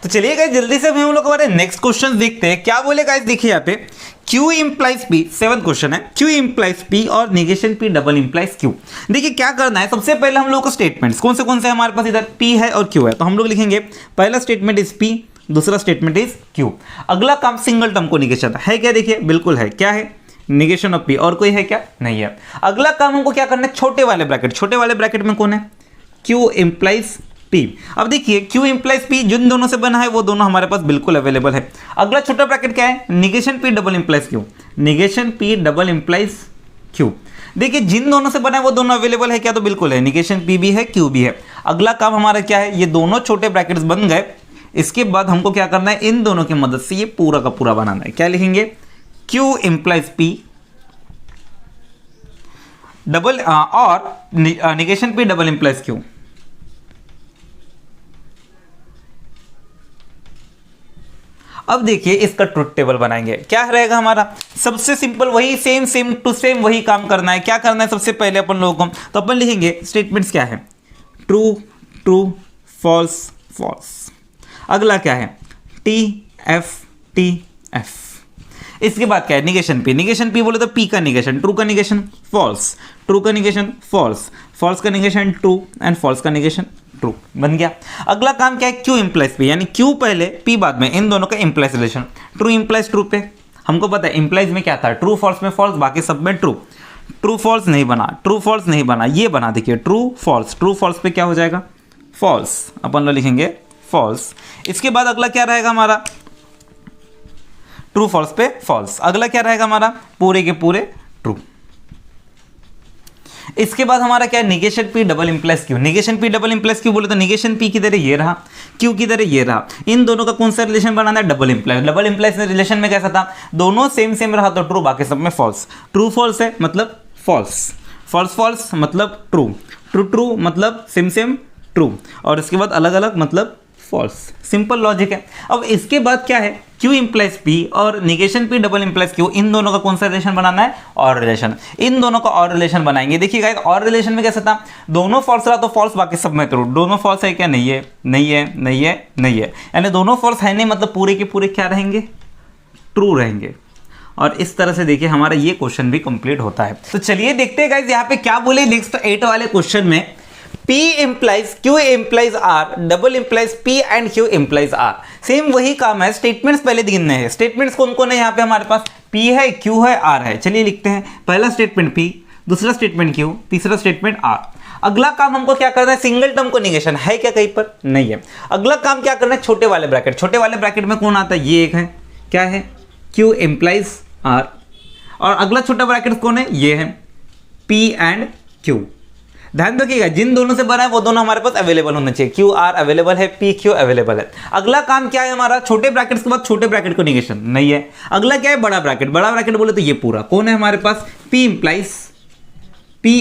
तो चलिए गाइस जल्दी से हम लोग हमारे नेक्स्ट क्वेश्चन देखते हैं। क्या बोले गाइस, देखिए यहाँ पे Q implies P, 7th question है, Q इंप्लाइज P और negation P double implies Q। देखिए क्या करना है, सबसे पहले हम लोग को स्टेटमेंट्स कौन से हमारे पास इधर P है और Q है, तो हम लोग लिखेंगे पहला स्टेटमेंट इज P, दूसरा स्टेटमेंट इज Q। अगला काम सिंगल टर्म को निगेशन है क्या, देखिए बिल्कुल है, क्या है, निगेशन ऑफ P। और कोई है क्या, नहीं है। अगला काम हमको क्या करना है, छोटे वाले ब्रैकेट में कौन है, Q इंप्लाइज P। अब देखिए Q इंप्लाइज P जिन दोनों से बना है वो दोनों हमारे पास बिल्कुल अवेलेबल है। अगला छोटा ब्रैकेट क्या है, negation P double implies Q, negation P double implies Q। देखिए जिन दोनों से बना है वो दोनों अवेलेबल है क्या, तो बिल्कुल है, निगेशन P भी है Q भी है। अगला काम हमारा क्या है, ये दोनों छोटे ब्रैकेट्स बन गए, इसके बाद हमको क्या करना है, इन दोनों की मदद से ये पूरा का पूरा बनाना है। क्या लिखेंगे, Q इंप्लाइज P डबल और negation P double implies Q। अब देखिए इसका ट्रुथ टेबल बनाएंगे, क्या रहेगा हमारा, सबसे सिंपल वही सेम टू सेम वही काम करना है। क्या करना है, सबसे पहले अपन लोगों को, तो अपन लिखेंगे स्टेटमेंट्स क्या है, ट्रू ट्रू फॉल्स फॉल्स। अगला क्या है, टी एफ। इसके बाद क्या है, निगेशन पी बोले तो पी का निगेशन, ट्रू का निगेशन फॉल्स, ट्रू का निगेशन फॉल्स, फॉल्स का निगेशन ट्रू एंड फॉल्स का निगेशन ट्रू, बन गया। अगला काम क्या है, क्यू इंप्लाइज पी, यानी क्यू पहले पी बाद में, इन दोनों का implies relation. True implies true पे हमको पता है इंप्लाइज में क्या था, ट्रू फॉल्स में फॉल्स, बाकी सब में ट्रू। ट्रू फॉल्स नहीं बना, ये बना, देखिए ट्रू फॉल्स पे क्या हो जाएगा, फॉल्स, अपन लोग लिखेंगे फॉल्स। इसके बाद अगला क्या रहेगा हमारा, ट्रू फॉल्स पे फॉल्स। अगला क्या रहेगा हमारा, पूरे के पूरे ट्रू। इसके बाद हमारा क्या है, negation P double implies Q। Negation P double implies Q बोले तो निगेशन P किधर है, ये रहा, Q किधर है, ये रहा। इन दोनों का कौन सा रिलेशन बनाना है, डबल इंप्लाइज रिलेशन में कैसा था, दोनों सेम रहा तो ट्रू, बाकी सब में फॉल्स। ट्रू फॉल्स है मतलब फॉल्स, फॉल्स मतलब ट्रू, ट्रू मतलब सेम ट्रू, और इसके बाद अलग अलग मतलब फॉल्स। सिंपल लॉजिक है। अब इसके बाद क्या है, Q इंप्लाइज P और negation P double implies Q, इन दोनों का कौन सा रिलेशन बनाना है, और रिलेशन। इन दोनों का और रिलेशन बनाएंगे। देखिए गाइस और रिलेशन में कैसा था, दोनों फॉल्स रहा तो फॉल्स, बाकी सब में ट्रू। दोनों फॉल्स है क्या, नहीं है, यानी दोनों फॉल्स है नहीं, मतलब पूरे के पूरे क्या रहेंगे, ट्रू रहेंगे। और इस तरह से देखिए हमारा ये क्वेश्चन भी कंप्लीट होता है। तो चलिए देखते हैं गाइस यहाँ पे क्या बोले नेक्स्ट 8 वाले क्वेश्चन में, P implies Q implies R, double implies P and Q implies R। Same वही काम है, स्टेटमेंट्स पहले गिनने हैं। स्टेटमेंट्स कौन कौन है यहाँ पे हमारे पास, P है, Q है, R है। चलिए लिखते हैं, पहला स्टेटमेंट P, दूसरा स्टेटमेंट क्यू, तीसरा स्टेटमेंट आर। अगला काम हमको क्या करना है, सिंगल टर्म को निगेशन है क्या कहीं पर, नहीं है। अगला काम क्या करना है, छोटे वाले ब्रैकेट। छोटे वाले ब्रैकेट में कौन आता है, ये एक है, क्या है, क्यू इम्प्लाइज आर। और अगला छोटा ब्रैकेट कौन है, ये है पी एंड क्यू। ध्यान रखिएगा जिन दोनों से बना है वो दोनों हमारे पास अवेलेबल होना चाहिए। क्यू आर अवेलेबल है, पी क्यू अवेलेबल है। अगला काम क्या है हमारा, छोटे ब्रैकेट्स के बाद छोटे ब्रैकेट को निगेशन नहीं है। अगला क्या है, बड़ा ब्रैकेट। बड़ा ब्रैकेट बोले तो ये पूरा कौन है हमारे पास, पी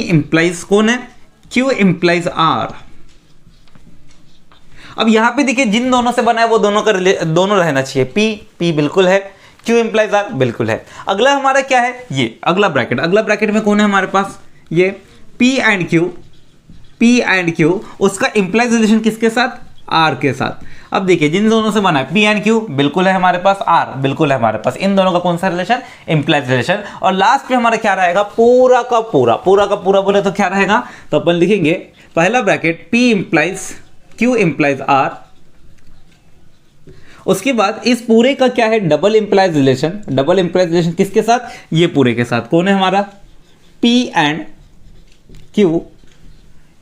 इंप्लाइज कौन है, क्यू इंप्लाइज आर। अब यहां पे देखिए जिन दोनों से बना है वो दोनों का दोनों रहना चाहिए। पी बिल्कुल है, क्यू इंप्लाइज आर बिल्कुल है। अगला हमारा क्या है, ये अगला ब्रैकेट। अगला ब्रैकेट में कौन है हमारे पास, ये पी एंड क्यू, उसका इंप्लाइज रिलेशन किसके साथ, आर के साथ। अब देखिए जिन दोनों से बना है पी एंड क्यू बिल्कुल है हमारे पास, आर बिल्कुल है हमारे पास, इन दोनों का कौन सा रिलेशन, इंप्लाइज रिलेशन। और लास्ट पे हमारा क्या रहेगा, पूरा का पूरा बोले तो क्या रहेगा, तो अपन लिखेंगे पहला bracket P implies Q implies R. उसके बाद इस पूरे का क्या है, double implies relation. Double implies relation किसके साथ, ये पूरे के साथ। कौन है हमारा, P and Q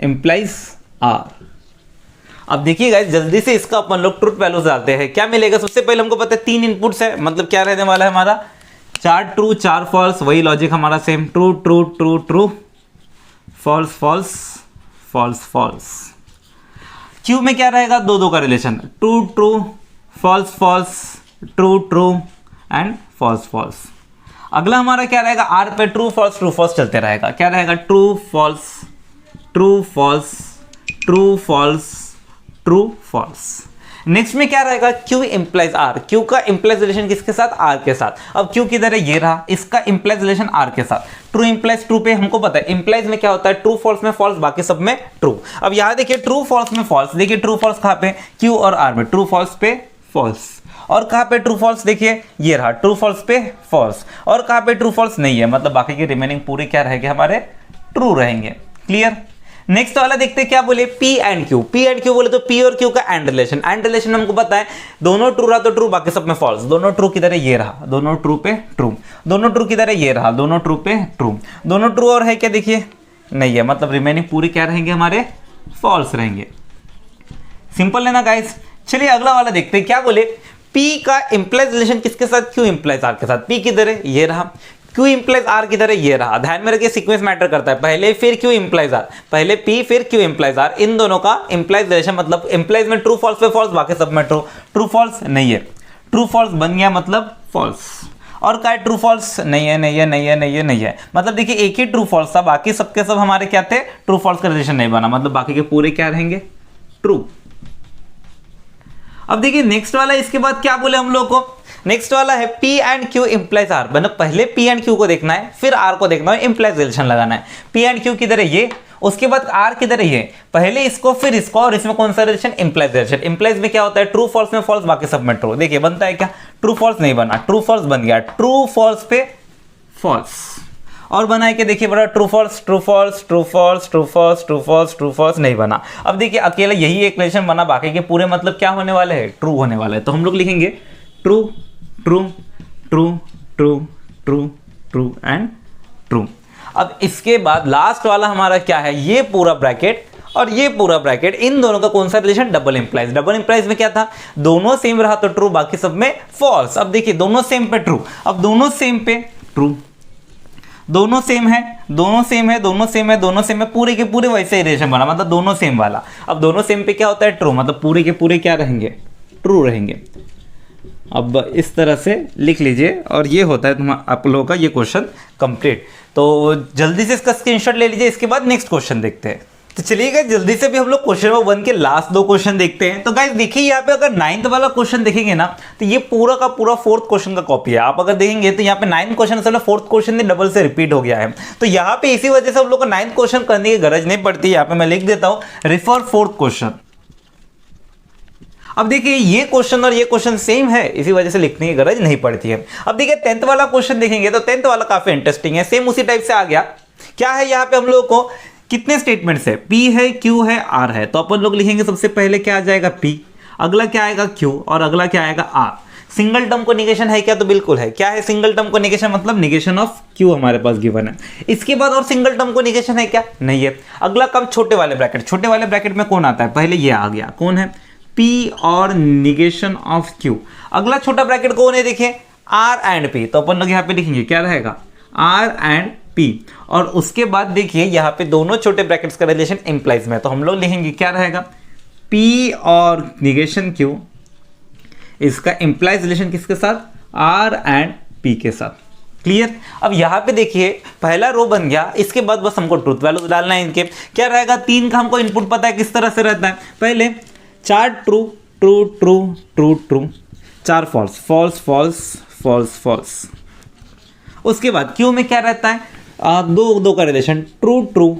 implies R. अब देखिए गाइस जल्दी से इसका अपन लोग ट्रूथ वैल्यूज डालते हैं। क्या मिलेगा, सबसे पहले हमको पता है 3 इनपुट्स है, मतलब क्या रहने वाला है हमारा, 4 ट्रू 4 फॉल्स। वही लॉजिक हमारा same, true true true true, false false false false. Q में क्या रहेगा, 2 का relation, true true false false, true true and false false. अगला हमारा क्या रहेगा, आर पे ट्रू फॉल्स चलते रहेगा। क्या रहेगा, true false true false true false true false. Next में क्या रहेगा, क्यू इंप्लाइज आर। क्यू का इंप्लाइज रिलेशन किसके साथ, आर के साथ। अब क्यू किधर है, ये रहा, इसका इंप्लाइज रिलेशन आर के साथ। ट्रू इंप्लाइज ट्रू पे हमको पता है, इंप्लाइज में क्या होता है, ट्रू फॉल्स में फॉल्स, बाकी सब में ट्रू। अब यहां देखिए ट्रू फॉल्स में फॉल्स, देखिए ट्रू फॉल्स कहां पे, क्यू और आर में, ट्रू फॉल्स पे फॉल्स। और कहां पे ट्रू फॉल्स, देखिए ये रहा, ट्रू फॉल्स पे फॉल्स। और कहां पे ट्रू फॉल्स नहीं है, मतलब बाकी के रिमेनिंग पूरे क्या रहेंगे हमारे, ट्रू रहेंगे। क्लियर। नेक्स्ट वाला देखते हैं क्या बोले, P and Q. P and Q बोले तो पी और क्यू का एंड रिलेशन। एंड रिलेशन हमको पता है, दोनों ट्रू रहा तो ट्रू, बाकी सब में फॉल्स। दोनों ट्रू किधर है, ये रहा, दोनों ट्रू पे ट्रू। दोनों ट्रू किधर है, ये रहा, दोनों ट्रू पे ट्रू। दोनों ट्रू और है क्या, देखिए नहीं है, मतलब रिमेनिंग पूरे क्या रहेंगे हमारे, फॉल्स रहेंगे। सिंपल है ना गाइस। चलिए अगला वाला देखते हैं क्या बोले, पी का इंप्लाइज रिलेशन किसके साथ, क्यू इंप्लाइज आर के साथ। पी किधर है, ये रहा, क्यू इंप्लाइज आर किधर है, ये रहा। ध्यान में रखिए सीक्वेंस मैटर करता है, पहले फिर क्यू इंप्लाइज आर, पहले पी फिर क्यू इंप्लाइज आर। इन दोनों का इंप्लाइज रिलेशन, मतलब इंप्लाइज में ट्रू फॉल्स पे फॉल्स, बाकी सब में ट्रू। ट्रू फॉल्स नहीं है, ट्रू फॉल्स बन गया मतलब फॉल्स। और क्या है, ट्रू फॉल्स नहीं है, नहीं है, नहीं है, नहीं है, नहीं है। मतलब देखिए एक ही ट्रू फॉल्स था, बाकी सबके सब हमारे क्या थे, ट्रू फॉल्स का रिलेशन नहीं बना, मतलब बाकी के पूरे क्या रहेंगे, ट्रू। अब देखिए नेक्स्ट वाला, इसके बाद क्या बोले हम लोग को, नेक्स्ट वाला है P and Q implies R। मतलब पहले P एंड Q को देखना है, फिर R को देखना है, इंप्लाइज रिलेशन लगाना है। P एंड Q किधर है, ये, उसके बाद R किधर है, ये, पहले इसको फिर इसको, और इसमें कौन सा रिलेशन, इंप्लाइज रिलेशन। इंप्लाइज में क्या होता है, ट्रू फॉल्स में फॉल्स, बाकी सब में ट्रू। देखिए बनता है क्या, ट्रू फॉल्स नहीं बना, ट्रू फॉल्स बन गया, ट्रू फॉल्स पे फॉल्स। और बना है कि देखिए बड़ा true false true false true false true false true false true false नहीं बना। अब देखिए अकेला यही एक रिलेशन बना, बाकी के पूरे मतलब क्या होने वाले हैं, ट्रू होने वाले हैं। तो हम लोग लिखेंगे true true true true true true and true. अब इसके बाद लास्ट वाला हमारा क्या है, ये पूरा ब्रैकेट और ये पूरा ब्रैकेट, इन दोनों का कौन सा relation, double implies. Double implies में क्या था, दोनों सेम रहा तो ट्रू, बाकी सब में फॉल्स। अब देखिए दोनों सेम पे ट्रू, अब दोनों सेम पे ट्रू, दोनों सेम है, दोनों सेम है, दोनों सेम है, दोनों सेम है, पूरे के पूरे वैसे ही रिलेशन बना, मतलब दोनों सेम वाला। अब दोनों सेम पे क्या होता है, ट्रू, मतलब पूरे के पूरे क्या रहेंगे, ट्रू रहेंगे। अब इस तरह से लिख लीजिए और ये होता है तुम्हारा आप लोगों का ये क्वेश्चन कंप्लीट। तो जल्दी से इसका स्क्रीनशॉट ले लीजिए, इसके बाद नेक्स्ट क्वेश्चन देखते हैं। तो चलिए गाइस जल्दी से भी हम लोग क्वेश्चन नंबर 1 के लास्ट 2 क्वेश्चन देखते हैं। तो गाइस देखिए यहाँ पे अगर 9th वाला क्वेश्चन देखेंगे ना, तो ये पूरा का पूरा 4th क्वेश्चन का कॉपी है। आप अगर देखेंगे तो यहाँ पे 9th क्वेश्चन से 4th क्वेश्चन ने डबल से रिपीट हो गया है। तो यहाँ पे इसी वजह से हम लोग को 9th क्वेश्चन करने की गरज नहीं पड़ती। यहाँ पे मैं लिख देता हूँ रेफर 4th क्वेश्चन। अब देखिए ये क्वेश्चन और ये क्वेश्चन सेम है, इसी वजह से लिखने की गरज नहीं पड़ती है। अब देखिए 10th वाला क्वेश्चन देखेंगे तो 10th वाला काफी इंटरेस्टिंग है, सेम उसी टाइप से आ गया। क्या है यहाँ पे हम लोग को कितने स्टेटमेंट्स है, P है, Q है, R है। तो अपन लोग लिखेंगे सबसे पहले क्या आ जाएगा P, अगला क्या आएगा Q और अगला क्या आएगा R। सिंगल टर्म को निगेशन है क्या? तो बिल्कुल है। क्या है सिंगल टर्म को निगेशन? मतलब निगेशन ऑफ क्यू हमारे पास गिवन है। इसके बाद और सिंगल टर्म को निगेशन है क्या? नहीं है। अगला काम छोटे वाले ब्रैकेट। छोटे वाले ब्रैकेट में कौन आता है? पहले ये आ गया, कौन है? P और निगेशन ऑफ Q। अगला छोटा ब्रैकेट कौन है? देखिए R एंड P। तो अपन लोग यहाँ पे लिखेंगे, क्या रहेगा? R and P। और उसके बाद देखिए यहाँ पे दोनों छोटे ब्रैकेट्स का रिलेशन इंप्लाइज में, तो हम लोग लिखेंगे क्या रहेगा? P और निगेशन Q, इसका इंप्लाइज रिलेशन किसके साथ? R एंड P के साथ। क्लियर? अब यहाँ पे देखिए पहला रो बन गया, इसके बाद बस हमको ट्रूथ वैल्यू डालना है इनके। क्या रहेगा? 3 का हमको इनपुट पता है किस तरह से रहता है। पहले 4 true true true true true, 4 false false false false false. उसके बाद क्यू में क्या रहता है? दो का relation, true true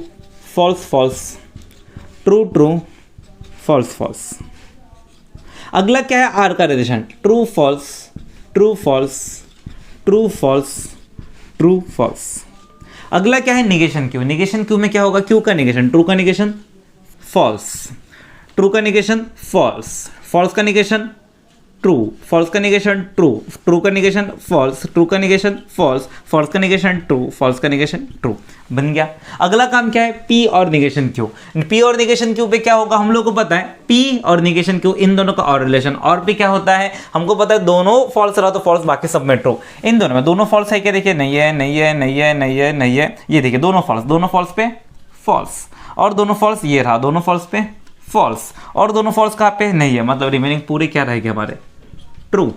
false false true true false false. अगला क्या है? आर का relation, true false true false true false true false. अगला क्या है? Negation Q. निगेशन क्यू में क्या होगा? क्यू का निगेशन, ट्रू का निगेशन फॉल्स, ट्रू का निगेशन फॉल्स, फॉल्स का निगेशन ट्रू, फॉल्स का निगेशन ट्रू, ट्रू का निगेशन फॉल्स, ट्रू का निगेशन फॉल्स, फॉल्स का निगेशन ट्रू, फॉल्स का निगेशन ट्रू। बन गया। अगला काम क्या है? पी और निगेशन क्यू। पी और निगेशन क्यू पे क्या होगा? हम लोग को पता है पी और निगेशन क्यू इन दोनों का और रिलेशन। और पे क्या होता है? हमको पता है दोनों फॉल्स रहा तो फॉल्स, बाकी सब में ट्रू। इन दोनों में दोनों फॉल्स है क्या? देखिए नहीं है नहीं है नहीं है नहीं है नहीं है, ये देखिए दोनों फॉल्स पे फॉल्स, और दोनों फॉल्स ये रहा, दोनों फॉल्स पे फॉल्स, और दोनों फॉल्स कहाँ पे? नहीं है। मतलब रिमेनिंग पूरे क्या रहेगी हमारे? ट्रू।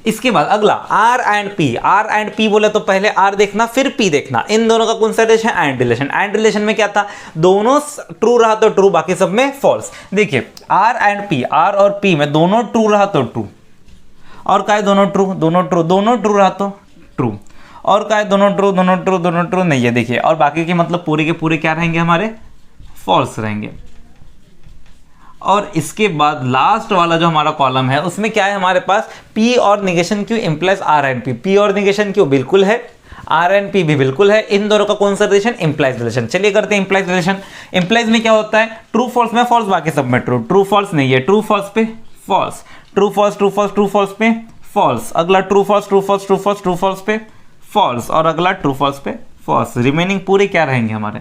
इसके बाद अगला R and P। R and P बोले तो पहले R देखना फिर P देखना। इन दोनों का कौन सा relation? And relation. And relation में क्या था? दोनों ट्रू रहा तो ट्रू, बाकी सब में फॉल्स। देखिए R एंड P, R और P में दोनों ट्रू रहा तो ट्रू, और का है दोनों ट्रू, दोनों ट्रू, दोनों ट्रू रहा तो ट्रू, और का है दोनों ट्रू दोनों ट्रू दोनों ट्रू नहीं है। देखिए और बाकी के मतलब पूरे के पूरे क्या रहेंगे हमारे? फॉल्स रहेंगे। और इसके बाद लास्ट वाला जो हमारा कॉलम है उसमें क्या है हमारे पास? P और negation Q implies R and P। P और निगेशन क्यू बिल्कुल है, R एंड P भी बिल्कुल है। इन दोनों का कौन सा रिलेशन? Implies relation. चलिए करते हैं इंप्लाइज रिलेशन। इंप्लाइज में क्या होता है? ट्रू फॉल्स में फॉल्स, बाकी सब में ट्रू। ट्रू फॉल्स नहीं है, ट्रू फॉल्स पे false, true false true false true false पे फॉल्स, अगला true false true false true false true false पे फॉल्स, और अगला ट्रू फॉल्स पे फॉल्स। रिमेनिंग पूरे क्या रहेंगे हमारे?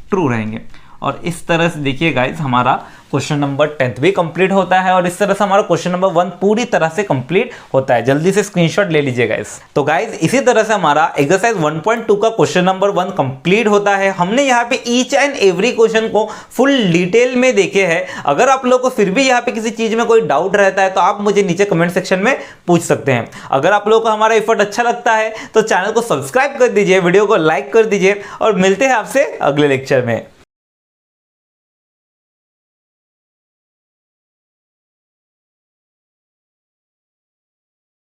ट्रू रहेंगे। और इस तरह से देखिए गाइज हमारा क्वेश्चन नंबर 10 भी कंप्लीट होता है, और इस तरह से हमारा क्वेश्चन नंबर 1 पूरी तरह से कंप्लीट होता है। जल्दी से स्क्रीनशॉट ले लीजिए गाइज। तो गाइज इसी तरह से हमारा एक्सरसाइज 1.2 का क्वेश्चन नंबर 1 कंप्लीट होता है। हमने यहाँ पे ईच एंड एवरी क्वेश्चन को फुल डिटेल में देखे हैं। अगर आप लोग को फिर भी यहाँ पे किसी चीज में कोई डाउट रहता है तो आप मुझे नीचे कमेंट सेक्शन में पूछ सकते हैं। अगर आप लोगों को हमारा एफर्ट अच्छा लगता है तो चैनल को सब्सक्राइब कर दीजिए, वीडियो को लाइक कर दीजिए, और मिलते हैं आपसे अगले लेक्चर में।